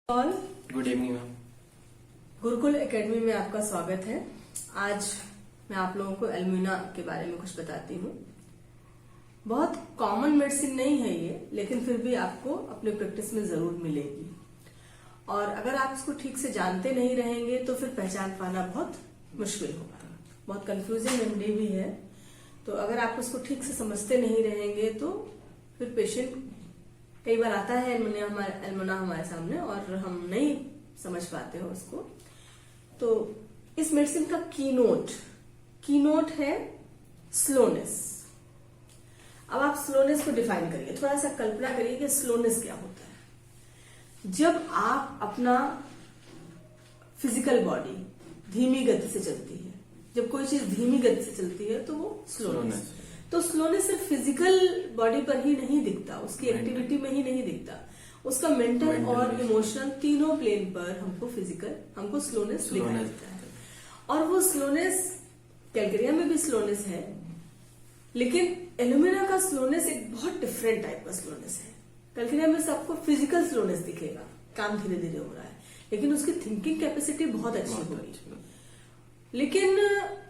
All good evening ma'am. Gurukul academy में आपका स्वागत है। आज मैं आप लोगों को एल्यूमिना के बारे में कुछ बताती हूँ। बहुत कॉमन मेडिसिन नहीं है ये, लेकिन फिर भी आपको अपने प्रैक्टिस में जरूर मिलेगी। और अगर आप इसको ठीक से जानते नहीं रहेंगे तो फिर पहचान पाना बहुत मुश्किल होगा। बहुत कंफ्यूजिंग रेमेडी भी है, तो अगर आप उसको ठीक से समझते नहीं रहेंगे तो फिर पेशेंट कई बार आता है एल्यूमिना हमारे सामने और हम नहीं समझ पाते हो उसको। तो इस मेडिसिन का कीनोट है स्लोनेस। अब आप स्लोनेस को डिफाइन करिए, थोड़ा सा कल्पना करिए कि स्लोनेस क्या होता है। जब आप अपना फिजिकल बॉडी धीमी गति से चलती है, जब कोई चीज धीमी गति से चलती है तो वो स्लोनेस। तो स्लोनेस सिर्फ फिजिकल बॉडी पर ही नहीं दिखता, उसकी एक्टिविटी में ही नहीं दिखता, उसका मेंटल और इमोशनल तीनों प्लेन पर हमको स्लोनेस दिखाई देता है। और वो स्लोनेस कैलकेरिया में भी स्लोनेस है, लेकिन एल्यूमिना का स्लोनेस एक बहुत डिफरेंट टाइप का स्लोनेस है। कैलकेरिया में सबको फिजिकल स्लोनेस दिखेगा, काम धीरे धीरे हो रहा है, लेकिन उसकी थिंकिंग कैपेसिटी बहुत अच्छी होगी। लेकिन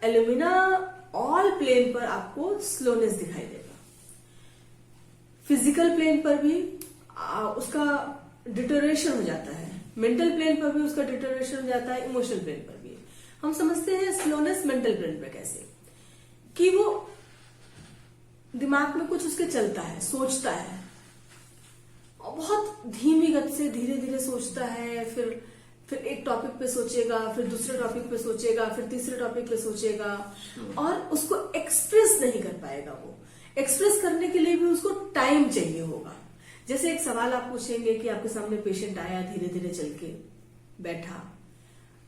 एल्यूमिना ऑल प्लेन पर आपको स्लोनेस दिखाई देगा। फिजिकल प्लेन पर भी उसका डिटोरेशन हो जाता है, मेंटल प्लेन पर भी उसका डिटोरेशन हो जाता है, इमोशनल प्लेन पर भी। हम समझते हैं स्लोनेस मेंटल प्लेन पर कैसे, कि वो दिमाग में कुछ उसके चलता है, सोचता है और बहुत धीमी गति से धीरे धीरे सोचता है। फिर एक टॉपिक पे सोचेगा, फिर दूसरे टॉपिक पे सोचेगा, फिर तीसरे टॉपिक पे सोचेगा और उसको एक्सप्रेस नहीं कर पाएगा। वो एक्सप्रेस करने के लिए भी उसको टाइम चाहिए होगा। जैसे एक सवाल आप पूछेंगे कि आपके सामने पेशेंट आया, धीरे धीरे चल के बैठा,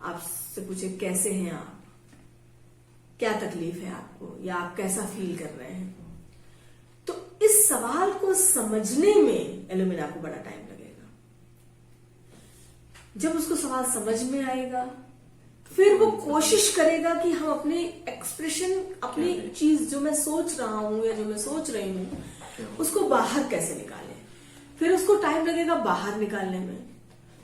आपसे पूछे कैसे हैं आप, क्या तकलीफ है आपको, या आप कैसा फील कर रहे हैं, तो इस सवाल को समझने में एल्यूमिना को बड़ा टाइम लगेगा। जब उसको सवाल समझ में आएगा, फिर वो कोशिश करेगा कि हम अपने एक्सप्रेशन, अपनी चीज जो मैं सोच रहा हूं या जो मैं सोच रही हूं, उसको बाहर कैसे निकालें। फिर उसको टाइम लगेगा बाहर निकालने में,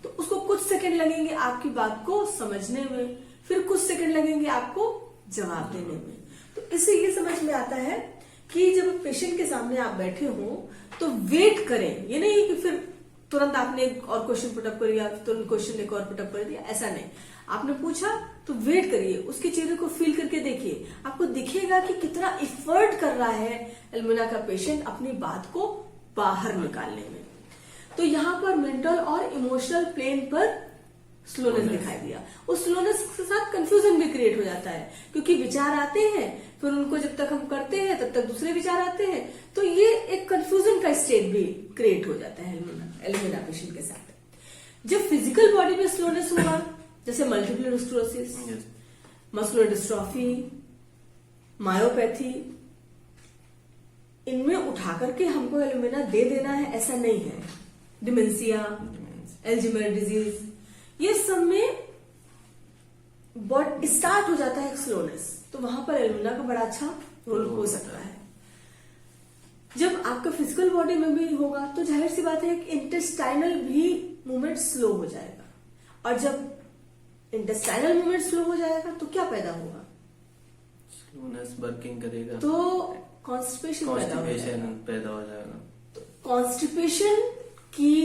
तो उसको कुछ सेकंड लगेंगे आपकी बात को समझने में, फिर कुछ सेकंड लगेंगे आपको जवाब देने में। तो इससे ये समझ में आता है कि जब पेशेंट के सामने आप बैठे हो तो वेट करें। ये नहीं कि फिर तुरंत आपने एक और क्वेश्चन पुटअप कर दिया, तुरंत क्वेश्चन एक और पुटअप कर दिया, ऐसा नहीं। आपने पूछा तो वेट करिए, उसके चेहरे को फील करके देखिए, आपको दिखेगा कि कितना एफर्ट कर रहा है एल्यूमिना का पेशेंट अपनी बात को बाहर निकालने में। तो यहाँ पर मेंटल और इमोशनल प्लेन पर स्लोनेस दिखाई दिया। उस स्लोनेस के साथ कंफ्यूजन भी क्रिएट हो जाता है, क्योंकि विचार आते हैं, फिर उनको जब तक हम करते हैं तब तक दूसरे विचार आते हैं, तो ये एक कंफ्यूजन का स्टेट भी क्रिएट हो जाता है एल्यूमिना पेशेंट के साथ। जब फिजिकल बॉडी में स्लोनेस होगा, जैसे multiple sclerosis, muscular dystrophy, myopathy, इनमें उठा करके हमको एल्यूमिना दे देना है ऐसा नहीं है। डिमेंशिया, एल्जाइमर डिजीज, ये सब में स्टार्ट हो जाता है स्लोनेस, तो वहां पर एल्यूमिना का बड़ा अच्छा रोल हो सकता है। जब आपका फिजिकल बॉडी में भी होगा तो जाहिर सी बात है कि इंटेस्टाइनल भी मूवमेंट स्लो हो जाएगा, और जब इंटेस्टाइनल मूवमेंट स्लो हो जाएगा तो क्या पैदा होगा, स्लोनेस वर्किंग करेगा तो कॉन्स्टिपेशन पैदा हो जाएगा। तो कॉन्स्टिपेशन की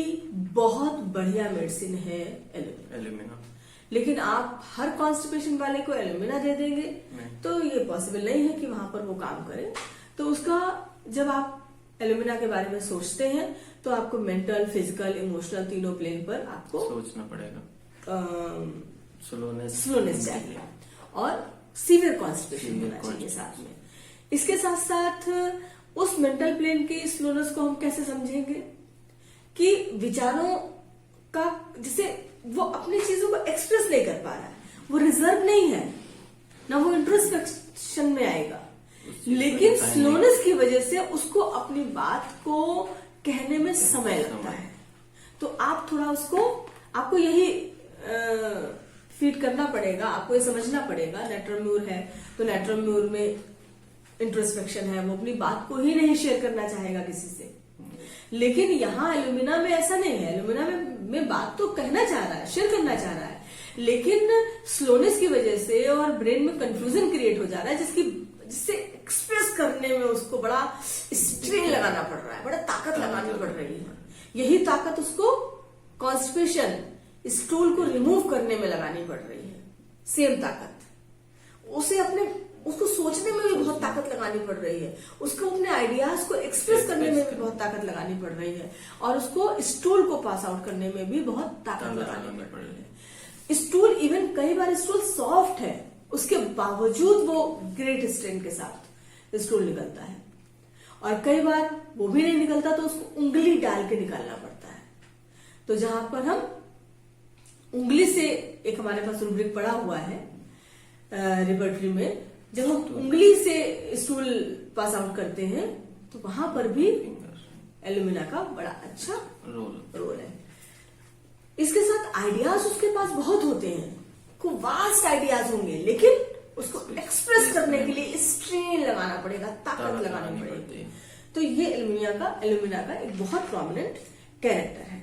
बहुत बढ़िया मेडिसिन है एल्यूमिना। लेकिन आप हर कॉन्स्टिपेशन वाले को एल्यूमिना दे देंगे तो ये पॉसिबल नहीं है कि वहां पर वो काम करे। तो उसका जब आप एल्यूमिना के बारे में सोचते हैं तो आपको मेंटल, फिजिकल, इमोशनल तीनों प्लेन पर आपको सोचना पड़ेगा। स्लोनेस चाहिए और सीवियर कॉन्स्टिपेशन होना चाहिए साथ में। इसके साथ साथ उस मेंटल प्लेन की स्लोनेस को हम कैसे समझेंगे कि विचारों का, जैसे वो अपनी चीजों को एक्सप्रेस नहीं कर पा रहा है, वो रिजर्व नहीं है ना, वो इंट्रोस्पेक्शन में आएगा, लेकिन स्लोनेस की वजह से उसको अपनी बात को कहने में समय लगता है। तो आप थोड़ा आपको यही फीड करना पड़ेगा, आपको ये समझना पड़ेगा। नेट्रम्यूर है तो नेट्रम्यूर में इंट्रोस्पेक्शन है, वो अपनी बात को ही नहीं शेयर करना चाहेगा किसी से। लेकिन यहाँ एल्यूमिना में ऐसा नहीं है। एल्यूमिना में में बात तो कहना चाह रहा है, शेयर करना चाह रहा है, लेकिन स्लोनेस की वजह से और ब्रेन में कंफ्यूजन क्रिएट हो जा रहा है, जिससे एक्सप्रेस करने में उसको बड़ा स्ट्रेन लगाना पड़ रहा है, बड़ा ताकत लगानी पड़ रही है। यही ताकत उसको कॉन्स्टिपेशन, स्टूल को रिमूव करने में लगानी पड़ रही है। सेम ताकत उसको सोचने में भी बहुत ताकत लगानी पड़ रही है, उसको अपने आइडियाज को एक्सप्रेस करने में भी बहुत ताकत लगानी पड़ रही है, और उसको स्टूल को पास आउट करने में भी बहुत ताकत लगानी पड़ रही है। स्टूल, इवन कई बार स्टूल सॉफ्ट है, उसके बावजूद वो ग्रेट स्ट्रेन के साथ स्टूल निकलता है, और कई बार वो भी नहीं निकलता तो उसको उंगली डाल के निकालना पड़ता है। तो जहां पर हम उंगली से, एक हमारे पास रूब्रिक पड़ा हुआ है रिपर्टरी में, जब हम उंगली से स्टूल पास आउट करते हैं तो वहां पर भी एल्यूमिना का बड़ा अच्छा रोल है। इसके साथ आइडियाज उसके पास बहुत होते हैं, खूब वास्ट आइडियाज होंगे, लेकिन उसको एक्सप्रेस करने के लिए स्ट्रेन लगाना पड़ेगा, ताकत लगानी पड़ेगी। तो ये एल्यूमिना का एक बहुत प्रोमिनेंट कैरेक्टर है,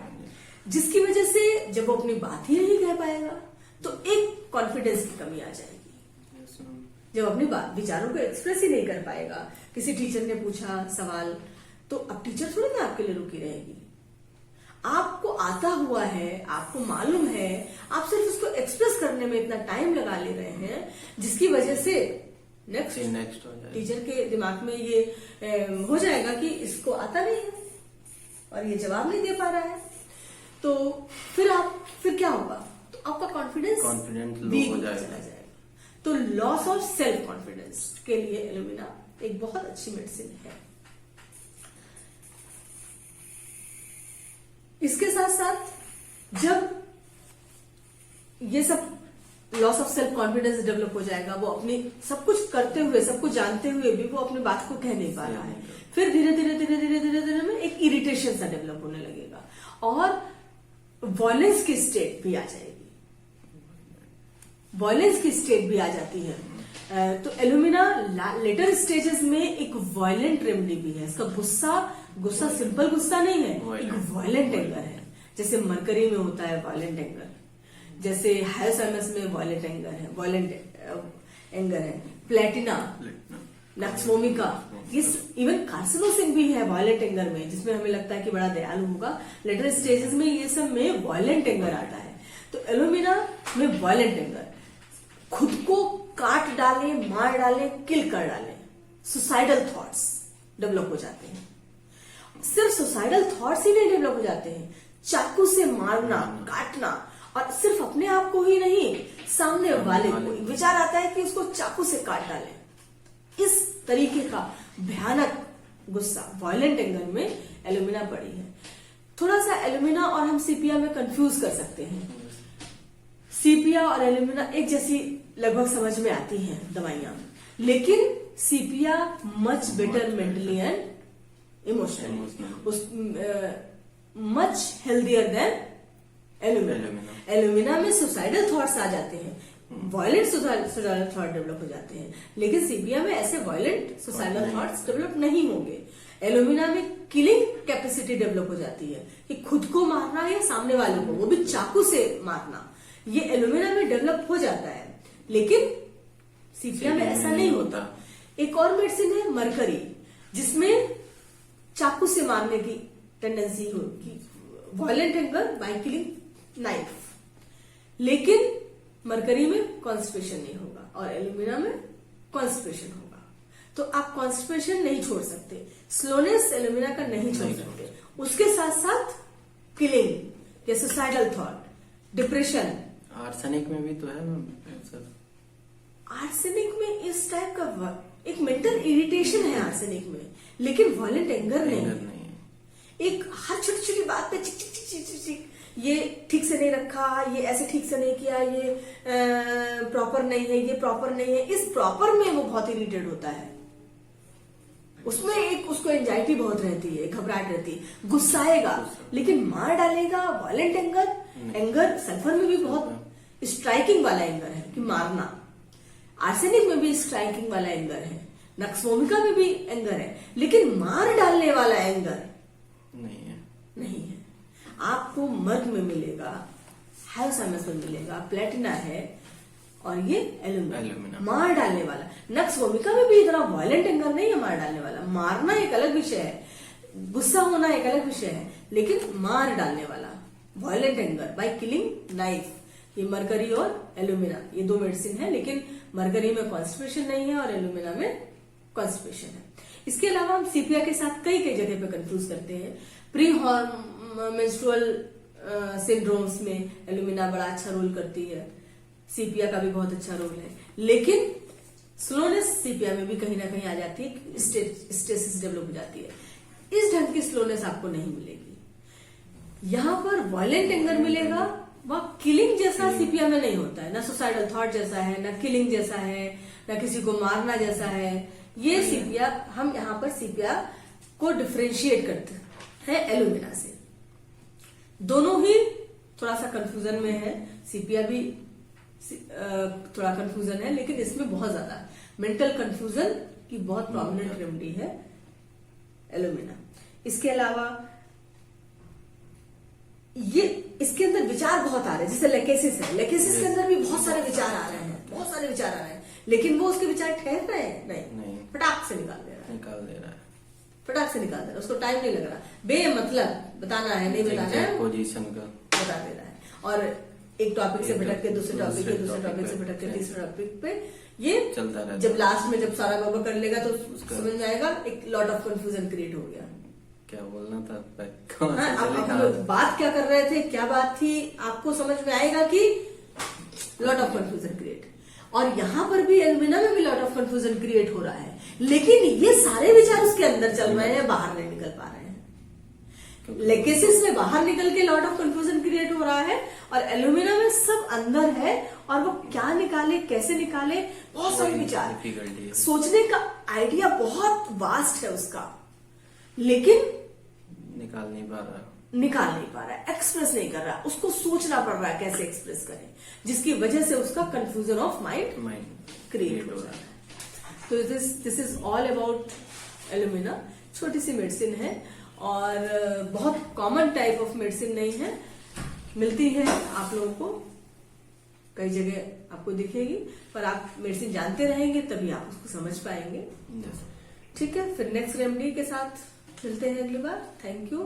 जिसकी वजह से जब वो अपनी बात ही नहीं कह पाएगा तो एक कॉन्फिडेंस की कमी आ जाएगी। जब अपनी विचारों को एक्सप्रेस ही नहीं कर पाएगा, किसी टीचर ने पूछा सवाल, तो अब टीचर थोड़ी ना आपके लिए रुकी रहेगी। आपको आता हुआ है, आपको मालूम है, आप सिर्फ उसको एक्सप्रेस करने में इतना टाइम लगा ले रहे हैं, जिसकी वजह से नेक्स्ट टीचर के दिमाग में ये हो जाएगा कि इसको आता नहीं है और ये जवाब नहीं दे पा रहा है। तो फिर क्या होगा? तो आपका कॉन्फिडेंस वीक हो जाएगा। तो लॉस ऑफ सेल्फ कॉन्फिडेंस के लिए एल्यूमिना एक बहुत अच्छी मेडिसिन है। इसके साथ साथ जब ये सब loss of self confidence develop हो जाएगा, वो अपनी सब कुछ करते हुए, सब कुछ जानते हुए भी वो अपनी बात को कह नहीं पा रहा है, फिर धीरे धीरे में एक इरिटेशन सा डेवलप होने लगेगा और वॉयलेंस की स्टेट भी आ जाएगी। वॉयलेंस की स्टेट भी आ जाती है। तो एल्यूमिना लेटर स्टेजेस में एक वायलेंट रेमेडी भी है। इसका गुस्सा सिंपल गुस्सा नहीं है, एक वायलेंट एंगर है। जैसे मरकरी में होता है वायलेंट एंगर, जैसे हायोसाइमस में वायलेंट एंगर है, प्लेटिना, नक्सवोमिका, इवन कार्सिनोसिन भी है वायलेंट एंगर में, जिसमें हमें लगता है कि बड़ा दयालु होगा। लेटर स्टेजेस में ये सब में वायलेंट एंगर आता है। तो एल्यूमिना में वायलेंट एंगर, खुद को काट डाले, मार डाले, किल कर डाले, सुसाइडल थॉट्स डेवलप हो जाते हैं। सिर्फ सुसाइडल थॉट्स ही नहीं डेवलप हो जाते हैं, चाकू से मारना, काटना, और सिर्फ अपने आप को ही नहीं, सामने वाले को विचार आता है कि उसको चाकू से काट डाले। इस तरीके का भयानक गुस्सा वायलेंट एंगर में एल्यूमिना पड़ी है। थोड़ा सा एल्यूमिना और हम सीपिया में कंफ्यूज कर सकते हैं। सीपिया और एल्यूमिना एक जैसी लगभग समझ में आती हैं दवाइयां, लेकिन sepia much better mentally and emotionally, much healthier than alumina. Alumina में सुसाइडल थॉट्स आ जाते हैं, वायलेंट सुसाइडल थॉट डेवलप हो जाते हैं, लेकिन सीपिया में ऐसे वायलेंट सुसाइडल थॉट्स डेवलप नहीं होंगे। एल्यूमिना में किलिंग कैपेसिटी डेवलप हो जाती है कि खुद को मारना या सामने वाले को, वो भी चाकू से मारना, ये एल्यूमिना में डेवलप हो जाता है, लेकिन सीपिया में ऐसा नहीं होता। एक और मेडिसिन है मरकरी, जिसमें चाकू से मारने की टेंडेंसी होगी, violent anger by killing knife, लेकिन मरकरी में कॉन्स्टिपेशन नहीं होगा और एल्यूमिना में कॉन्स्टिपेशन होगा। तो आप कॉन्स्टिपेशन नहीं छोड़ सकते, स्लोनेस एल्यूमिना का नहीं छोड़ सकते, उसके साथ साथ किलिंग या सुसाइडल थॉट, डिप्रेशन। आर्सेनिक में भी तो है सर। आर्सेनिक में इस टाइप का एक मेंटल इरिटेशन है आर्सेनिक में, लेकिन वायलेंट एंगर नहीं है। एक हर छोटी छोटी बात पे चिक चिक चिक चिक चिक, ये ठीक से नहीं रखा, ये ऐसे ठीक से नहीं किया, ये प्रॉपर नहीं है, ये प्रॉपर नहीं है, इस प्रॉपर में वो बहुत इरिटेट होता है। उसमें एक उसको एंजाइटी बहुत रहती है, घबराहट रहती है, गुस्साएगा, लेकिन मार डालेगा। वायलेंट एंगर सल्फर में भी बहुत स्ट्राइकिंग वाला एंगर है कि मारना, आर्सेनिक में भी स्ट्राइकिंग वाला एंगर है, नक्सवोमिका में भी एंगर है, लेकिन मार डालने वाला एंगर नहीं है। आपको मर्ग में मिलेगा, हायोसाइमस में मिलेगा, प्लेटिना है, और ये एल्यूमिना मार डालने वाला। नक्स वोमिका में भी इतना वायलेंट एंगर नहीं है मार डालने वाला। मारना एक अलग विषय है, गुस्सा होना एक अलग विषय है, लेकिन मार डालने वाला violent anger by killing knife, ये मरकरी और एल्यूमिना, ये दो मेडिसिन है, लेकिन मरकरी में कॉन्स्टिपेशन नहीं है और एल्यूमिना में कॉन्स्टिपेशन है। इसके अलावा हम सीपिया के साथ कई जगह पे कंफ्यूज करते हैं। प्री मेंस्ट्रुअल सिंड्रोम्स में एल्यूमिना बड़ा अच्छा रोल करती है, सीपिया का भी बहुत अच्छा रोल है, लेकिन स्लोनेस सीपिया में भी कहीं ना कहीं आ जाती है, स्टेसिस डेवलप हो जाती है। इस ढंग की स्लोनेस आपको नहीं मिलेगी। यहां पर वायलेंट एंगर मिलेगा, वह किलिंग जैसा सीपिया में नहीं होता है, ना सुसाइडल थॉट जैसा है, ना किलिंग जैसा है, ना किसी को मारना जैसा है। ये सीपिया, हम यहाँ पर सीपिया को डिफ्रेंशिएट करते हैं एल्यूमिना से। दोनों ही थोड़ा सा कंफ्यूजन में है, सीपिया भी थोड़ा कंफ्यूजन है, लेकिन इसमें बहुत ज्यादा मेंटल कंफ्यूजन की बहुत प्रोमिनेंट रेमेडी है एल्यूमिना। इसके अलावा ये इसके अंदर विचार बहुत आ रहे हैं, जैसे लेकेसिस है, लेकेसिस के अंदर भी बहुत सारे विचार आ रहे हैं, बहुत सारे विचार आ रहे हैं, लेकिन वो उसके विचार ठहर रहे हैं नहीं, फटाक से निकाल दे रहा है, फटाक से निकाल दे रहा है, उसको टाइम नहीं लग रहा, बेमतलब बताना है नहीं बताना है पोजीशन का बता दे रहा है, और एक टॉपिक से भटक के दूसरे टॉपिक के, दूसरे टॉपिक से भटक के तीसरे टॉपिक पे ये चलता रहता। जब लास्ट में जब सारा कवर कर लेगा तो समझ में आएगा एक लॉट ऑफ कंफ्यूजन क्रिएट हो गया। क्या बोलना था, आप बात क्या कर रहे थे, क्या बात थी, आपको समझ में आएगा कि लॉट ऑफ कंफ्यूजन क्रिएट। और यहाँ पर भी एल्यूमिना में भी लॉट ऑफ कंफ्यूजन क्रिएट हो रहा है, लेकिन ये सारे विचार उसके अंदर चल रहे हैं, बाहर नहीं निकल पा रहे हैं। लेकेसिस में बाहर निकल के लॉट ऑफ कंफ्यूजन क्रिएट हो रहा है, और एल्यूमिना में सब अंदर है, और वो क्या निकाले कैसे निकाले, बहुत सारे विचार, सोचने का आइडिया बहुत वास्ट है उसका, लेकिन निकाल नहीं पा रहा है, एक्सप्रेस नहीं कर रहा, उसको सोचना पड़ रहा है कैसे एक्सप्रेस करें, जिसकी वजह से उसका कंफ्यूजन ऑफ माइंड क्रिएट हो रहा है। तो this is all about alumina. छोटी सी मेडिसिन है और बहुत कॉमन टाइप ऑफ मेडिसिन नहीं है, मिलती है आप लोगों को कई जगह आपको दिखेगी, पर आप मेडिसिन जानते रहेंगे तभी आप उसको समझ पाएंगे। ठीक है, फिर नेक्स्ट रेमेडी के साथ मिलते हैं अगली बार। Thank you.